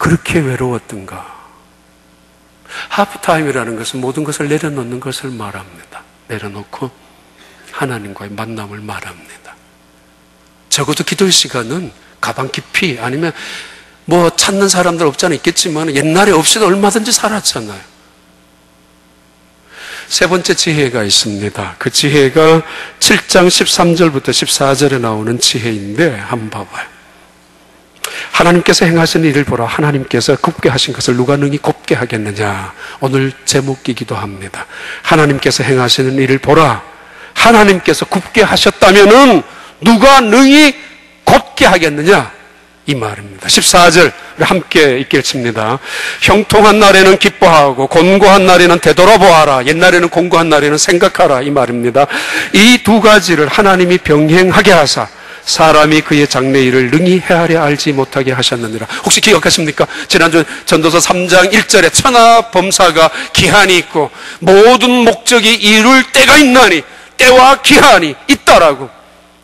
그렇게 외로웠던가. 하프타임이라는 것은 모든 것을 내려놓는 것을 말합니다. 내려놓고 하나님과의 만남을 말합니다. 적어도 기도의 시간은 가방 깊이, 아니면 뭐 찾는 사람들 없잖아, 있겠지만 옛날에 없이도 얼마든지 살았잖아요. 세 번째 지혜가 있습니다. 그 지혜가 7장 13절부터 14절에 나오는 지혜인데 한번 봐봐요. 하나님께서 행하신 일을 보라. 하나님께서 굽게 하신 것을 누가 능히 곱게 하겠느냐. 오늘 제목이기도 합니다. 하나님께서 행하시는 일을 보라. 하나님께서 굽게 하셨다면은 누가 능히 곱게 하겠느냐, 이 말입니다. 14절 함께 읽겠습니다. 형통한 날에는 기뻐하고 곤고한 날에는 되돌아보아라. 옛날에는 곤고한 날에는 생각하라, 이 말입니다. 이 두 가지를 하나님이 병행하게 하사 사람이 그의 장래일을 능히 헤아려 알지 못하게 하셨느니라. 혹시 기억하십니까? 지난주 전도서 3장 1절에 천하 범사가 기한이 있고 모든 목적이 이룰 때가 있나니 때와 기한이 있다라고.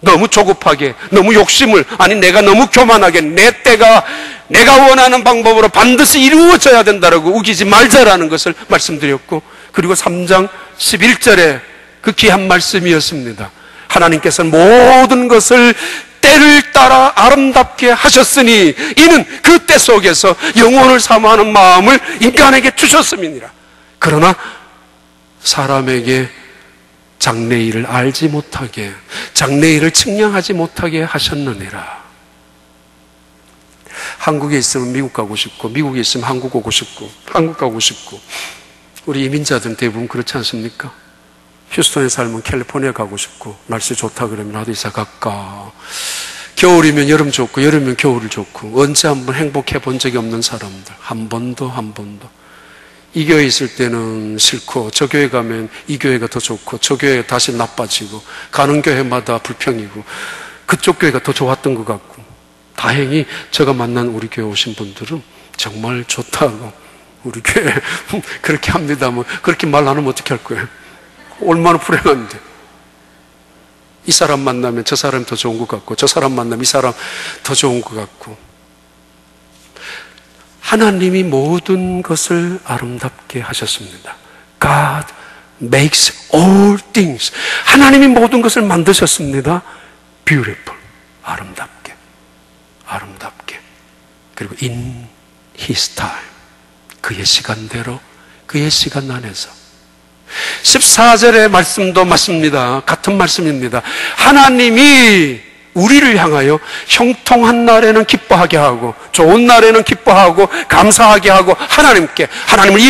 너무 조급하게, 너무 욕심을, 아니 내가 너무 교만하게 내 때가 내가 원하는 방법으로 반드시 이루어져야 된다라고 우기지 말자라는 것을 말씀드렸고, 그리고 3장 11절에 그 귀한 말씀이었습니다. 하나님께서는 모든 것을 때를 따라 아름답게 하셨으니 이는 그 때 속에서 영혼을 사모하는 마음을 인간에게 주셨음이니라. 그러나 사람에게 장래일을 알지 못하게, 장래일을 측량하지 못하게 하셨느니라. 한국에 있으면 미국 가고 싶고, 미국에 있으면 한국 오고 싶고, 한국 가고 싶고, 우리 이민자들은 대부분 그렇지 않습니까? 휴스턴에 살면 캘리포니아 가고 싶고, 날씨 좋다 그러면 나도 이사 갈까. 겨울이면 여름 좋고, 여름이면 겨울 좋고, 언제 한번 행복해 본 적이 없는 사람들, 한 번도. 이 교회에 있을 때는 싫고, 저 교회 가면 이 교회가 더 좋고, 저 교회가 다시 나빠지고, 가는 교회마다 불평이고, 그쪽 교회가 더 좋았던 것 같고, 다행히 제가 만난 우리 교회 오신 분들은 정말 좋다고, 우리 교회 그렇게 합니다. 뭐 그렇게 말 안 하면 어떻게 할 거예요? 얼마나 불행한데. 이 사람 만나면 저 사람이 더 좋은 것 같고, 저 사람 만나면 이 사람 더 좋은 것 같고. 하나님이 모든 것을 아름답게 하셨습니다. God makes all things. 하나님이 모든 것을 만드셨습니다. Beautiful. 아름답게. 그리고 in His time. 그의 시간대로, 그의 시간 안에서. 14절의 말씀도 맞습니다. 같은 말씀입니다. 하나님이 우리를 향하여 형통한 날에는 기뻐하게 하고 좋은 날에는 기뻐하고 감사하게 하고 하나님을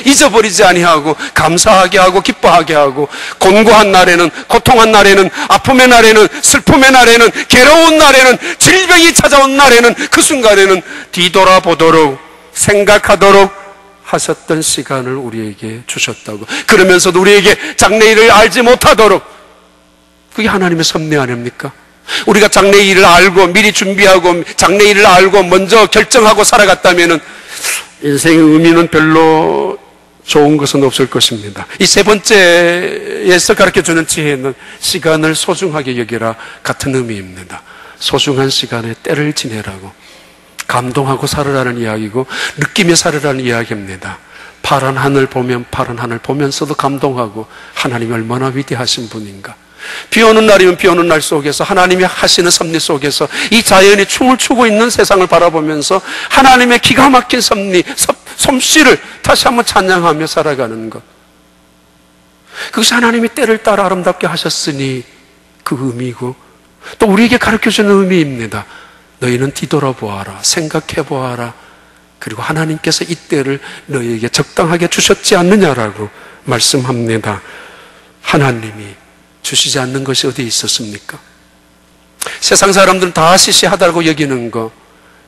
잊어버리지 아니하고 감사하게 하고 기뻐하게 하고 곤고한 날에는, 고통한 날에는, 아픔의 날에는, 슬픔의 날에는, 괴로운 날에는, 질병이 찾아온 날에는 그 순간에는 뒤돌아보도록 생각하도록 하셨던 시간을 우리에게 주셨다고. 그러면서도 우리에게 장래일을 알지 못하도록. 그게 하나님의 섭리 아닙니까? 우리가 장래일을 알고 미리 준비하고 장래일을 알고 먼저 결정하고 살아갔다면 인생의 의미는 별로 좋은 것은 없을 것입니다. 이 세 번째에서 가르쳐주는 지혜는 시간을 소중하게 여기라, 같은 의미입니다. 소중한 시간에 때를 지내라고. 감동하고 살으라는 이야기고 느끼며 살으라는 이야기입니다. 파란 하늘 보면 파란 하늘 보면서도 감동하고 하나님이 얼마나 위대하신 분인가. 비 오는 날이면 비 오는 날 속에서 하나님이 하시는 섭리 속에서 이 자연이 춤을 추고 있는 세상을 바라보면서 하나님의 기가 막힌 섭리, 솜씨를 다시 한번 찬양하며 살아가는 것. 그것이 하나님이 때를 따라 아름답게 하셨으니 그 의미고, 또 우리에게 가르쳐주는 의미입니다. 너희는 뒤돌아보아라, 생각해보아라. 그리고 하나님께서 이 때를 너희에게 적당하게 주셨지 않느냐라고 말씀합니다. 하나님이 주시지 않는 것이 어디 있었습니까? 세상 사람들은 다 시시하다고 여기는 거,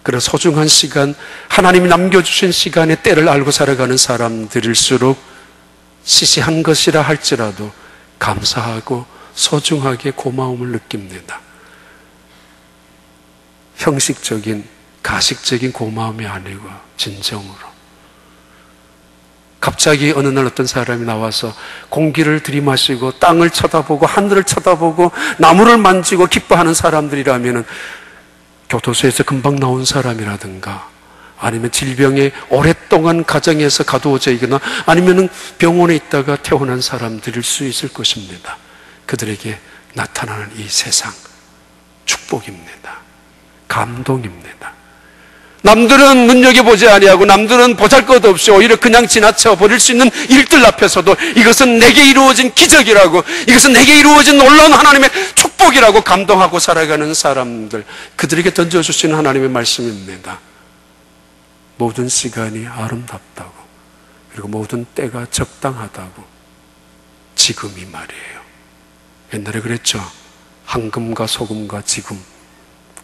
그런 소중한 시간, 하나님이 남겨주신 시간에 때를 알고 살아가는 사람들일수록 시시한 것이라 할지라도 감사하고 소중하게 고마움을 느낍니다. 형식적인, 가식적인 고마움이 아니고 진정으로. 갑자기 어느 날 어떤 사람이 나와서 공기를 들이마시고 땅을 쳐다보고 하늘을 쳐다보고 나무를 만지고 기뻐하는 사람들이라면 교도소에서 금방 나온 사람이라든가 아니면 질병에 오랫동안 가정에서 가두어져 있거나 아니면 병원에 있다가 퇴원한 사람들일 수 있을 것입니다. 그들에게 나타나는 이 세상, 축복입니다. 감동입니다. 남들은 눈여겨보지 아니하고 남들은 보잘것없이 오히려 그냥 지나쳐 버릴 수 있는 일들 앞에서도 이것은 내게 이루어진 기적이라고, 이것은 내게 이루어진 놀라운 하나님의 축복이라고 감동하고 살아가는 사람들, 그들에게 던져주시는 하나님의 말씀입니다. 모든 시간이 아름답다고, 그리고 모든 때가 적당하다고. 지금이 말이에요. 옛날에 그랬죠. 황금과 소금과 지금,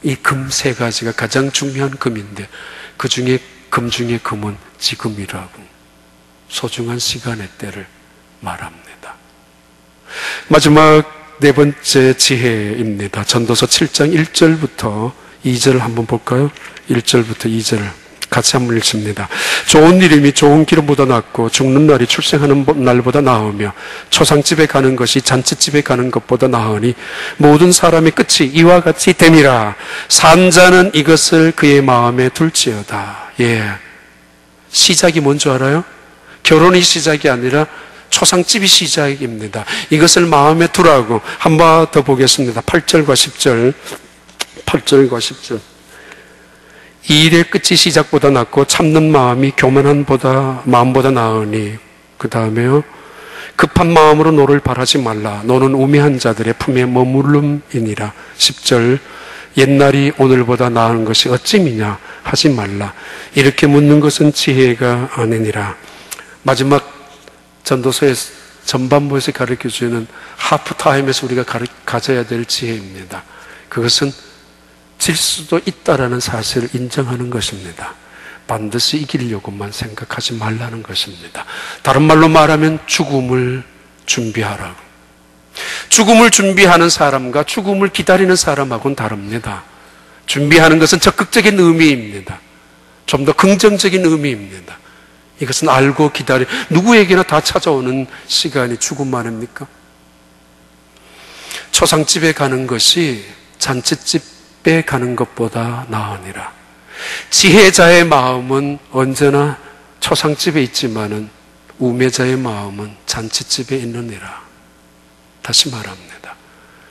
이 금 세 가지가 가장 중요한 금인데 그 중에 금 중에 금은 지금이라고, 소중한 시간의 때를 말합니다. 마지막 네 번째 지혜입니다. 전도서 7장 1절부터 2절 한번 볼까요? 1절부터 2절 같이 한번 읽습니다. 좋은 이름이 좋은 기름보다 낫고 죽는 날이 출생하는 날보다 나으며 초상집에 가는 것이 잔치집에 가는 것보다 나으니 모든 사람의 끝이 이와 같이 됨이라. 산 자는 이것을 그의 마음에 둘지어다. 예, 시작이 뭔지 알아요? 결혼이 시작이 아니라 초상집이 시작입니다. 이것을 마음에 두라고. 한 번 더 보겠습니다. 8절과 10절. 8절과 10절. 이 일의 끝이 시작보다 낫고 참는 마음이 교만한 마음보다 나으니. 그 다음에요, 급한 마음으로 노를 바라지 말라. 너는 우매한 자들의 품에 머무름이니라. 10절. 옛날이 오늘보다 나은 것이 어찌미냐 하지 말라. 이렇게 묻는 것은 지혜가 아니니라. 마지막 전도서의 전반부에서 가르쳐주는 하프타임에서 우리가 가져야 될 지혜입니다. 그것은 질 수도 있다라는 사실을 인정하는 것입니다. 반드시 이기려고만 생각하지 말라는 것입니다. 다른 말로 말하면 죽음을 준비하라고. 죽음을 준비하는 사람과 죽음을 기다리는 사람하고는 다릅니다. 준비하는 것은 적극적인 의미입니다. 좀 더 긍정적인 의미입니다. 이것은 알고 누구에게나 다 찾아오는 시간이 죽음 아닙니까? 초상집에 가는 것이 잔치집에 가는 것보다 나으니라. 지혜자의 마음은 언제나 초상집에 있지만은 우매자의 마음은 잔치집에 있느니라. 다시 말합니다.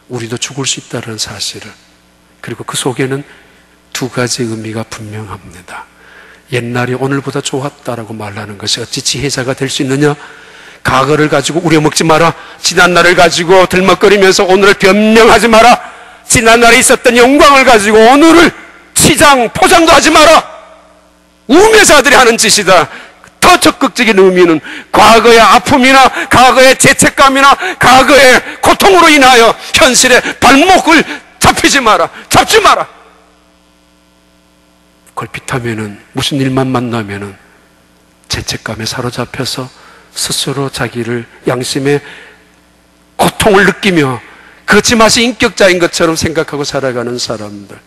우리도 죽을 수 있다는 사실을, 그리고 그 속에는 두 가지 의미가 분명합니다. 옛날이 오늘보다 좋았다라고 말하는 것이 어찌 지혜자가 될 수 있느냐? 과거를 가지고 우려먹지 마라. 지난날을 가지고 들먹거리면서 오늘을 변명하지 마라. 지난날에 있었던 영광을 가지고 오늘을 포장도 하지 마라. 우매자들이 하는 짓이다. 더 적극적인 의미는 과거의 아픔이나 과거의 죄책감이나 과거의 고통으로 인하여 현실에 발목을 잡지 마라. 걸핏하면은 무슨 일만 만나면은 죄책감에 사로잡혀서 스스로 자기를 양심의 고통을 느끼며 거짓말이 인격자인 것처럼 생각하고 살아가는 사람들,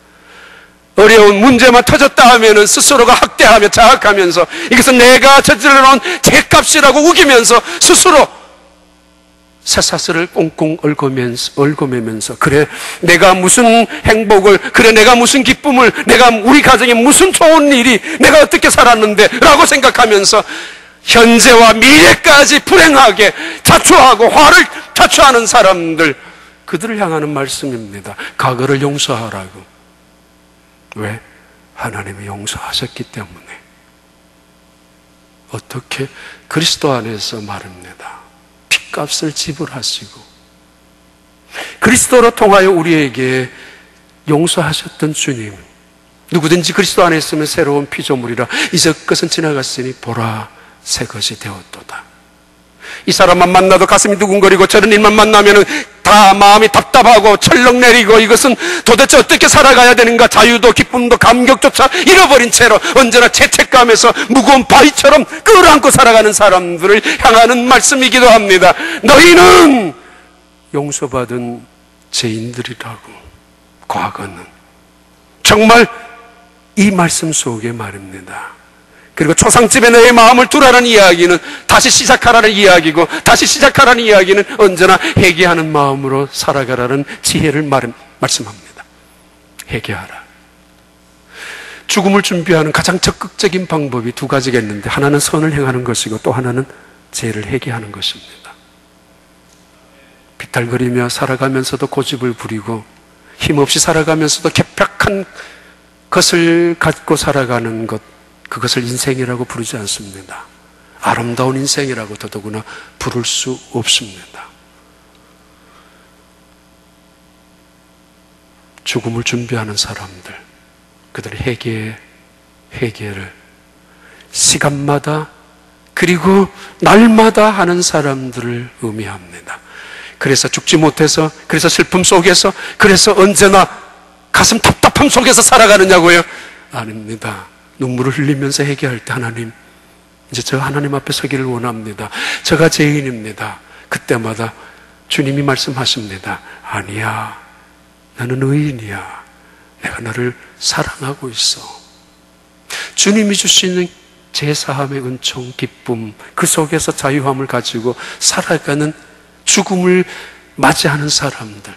어려운 문제만 터졌다 하면은 스스로가 학대하며 자학하면서 이것은 내가 저질러놓은 죄값이라고 우기면서 스스로 쇠사슬을 꽁꽁 얽어매면서 그래 내가 무슨 행복을, 그래 내가 무슨 기쁨을, 우리 가정에 무슨 좋은 일이, 내가 어떻게 살았는데 라고 생각하면서 현재와 미래까지 불행하게 자초하고 화를 자초하는 사람들, 그들을 향하는 말씀입니다. 과거를 용서하라고. 왜? 하나님이 용서하셨기 때문에. 어떻게? 그리스도 안에서 말입니다. 핏값을 지불하시고 그리스도로 통하여 우리에게 용서하셨던 주님, 누구든지 그리스도 안에 있으면 새로운 피조물이라 이제 것은 지나갔으니 보라 새 것이 되었도다. 이 사람만 만나도 가슴이 두근거리고 저런 일만 만나면 다 마음이 답답하고 철렁 내리고 이것은 도대체 어떻게 살아가야 되는가, 자유도 기쁨도 감격조차 잃어버린 채로 언제나 죄책감에서 무거운 바위처럼 끌어안고 살아가는 사람들을 향하는 말씀이기도 합니다. 너희는 용서받은 죄인들이라고. 과거는 정말 이 말씀 속에 말입니다. 그리고 초상집에 너의 마음을 두라는 이야기는 다시 시작하라는 이야기고, 다시 시작하라는 이야기는 언제나 회개하는 마음으로 살아가라는 지혜를 말씀합니다. 회개하라. 죽음을 준비하는 가장 적극적인 방법이 두 가지가 있는데, 하나는 선을 행하는 것이고 또 하나는 죄를 회개하는 것입니다. 비탈거리며 살아가면서도 고집을 부리고 힘없이 살아가면서도 괴팍한 것을 갖고 살아가는 것, 그것을 인생이라고 부르지 않습니다. 아름다운 인생이라고 더더구나 부를 수 없습니다. 죽음을 준비하는 사람들, 그들의 회개를 시간마다 그리고 날마다 하는 사람들을 의미합니다. 그래서 죽지 못해서, 그래서 슬픔 속에서, 그래서 언제나 가슴 답답함 속에서 살아가느냐고요? 아닙니다. 눈물을 흘리면서 회개할 때 하나님, 이제 저 하나님 앞에 서기를 원합니다. 저가 죄인입니다. 그때마다 주님이 말씀하십니다. 아니야, 나는 의인이야. 내가 너를 사랑하고 있어. 주님이 주시는 제사함의 은총, 기쁨, 그 속에서 자유함을 가지고 살아가는 죽음을 맞이하는 사람들,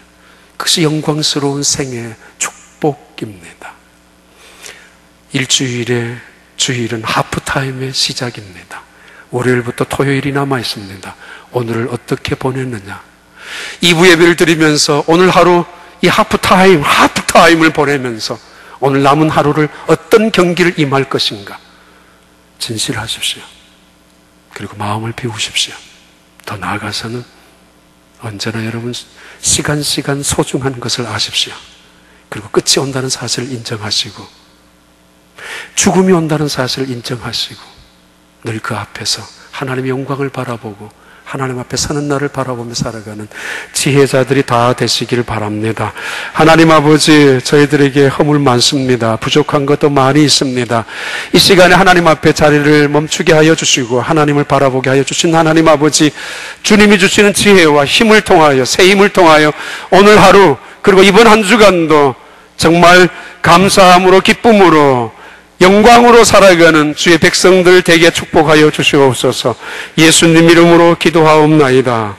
그것이 영광스러운 생의 축복입니다. 일주일에 주일은 하프타임의 시작입니다. 월요일부터 토요일이 남아 있습니다. 오늘을 어떻게 보냈느냐? 2부 예배를 드리면서 오늘 하루 이 하프타임을 보내면서 오늘 남은 하루를 어떤 경기를 임할 것인가? 진실하십시오. 그리고 마음을 비우십시오. 더 나아가서는 언제나 여러분 시간 소중한 것을 아십시오. 그리고 끝이 온다는 사실을 인정하시고 죽음이 온다는 사실을 인정하시고 늘 그 앞에서 하나님의 영광을 바라보고 하나님 앞에 서는 날을 바라보며 살아가는 지혜자들이 다 되시길 바랍니다. 하나님 아버지, 저희들에게 허물 많습니다. 부족한 것도 많이 있습니다. 이 시간에 하나님 앞에 자리를 멈추게 하여 주시고 하나님을 바라보게 하여 주신 하나님 아버지, 주님이 주시는 지혜와 힘을 통하여, 새 힘을 통하여 오늘 하루 그리고 이번 한 주간도 정말 감사함으로, 기쁨으로, 영광으로 살아가는 주의 백성들 되게 축복하여 주시옵소서. 예수님 이름으로 기도하옵나이다.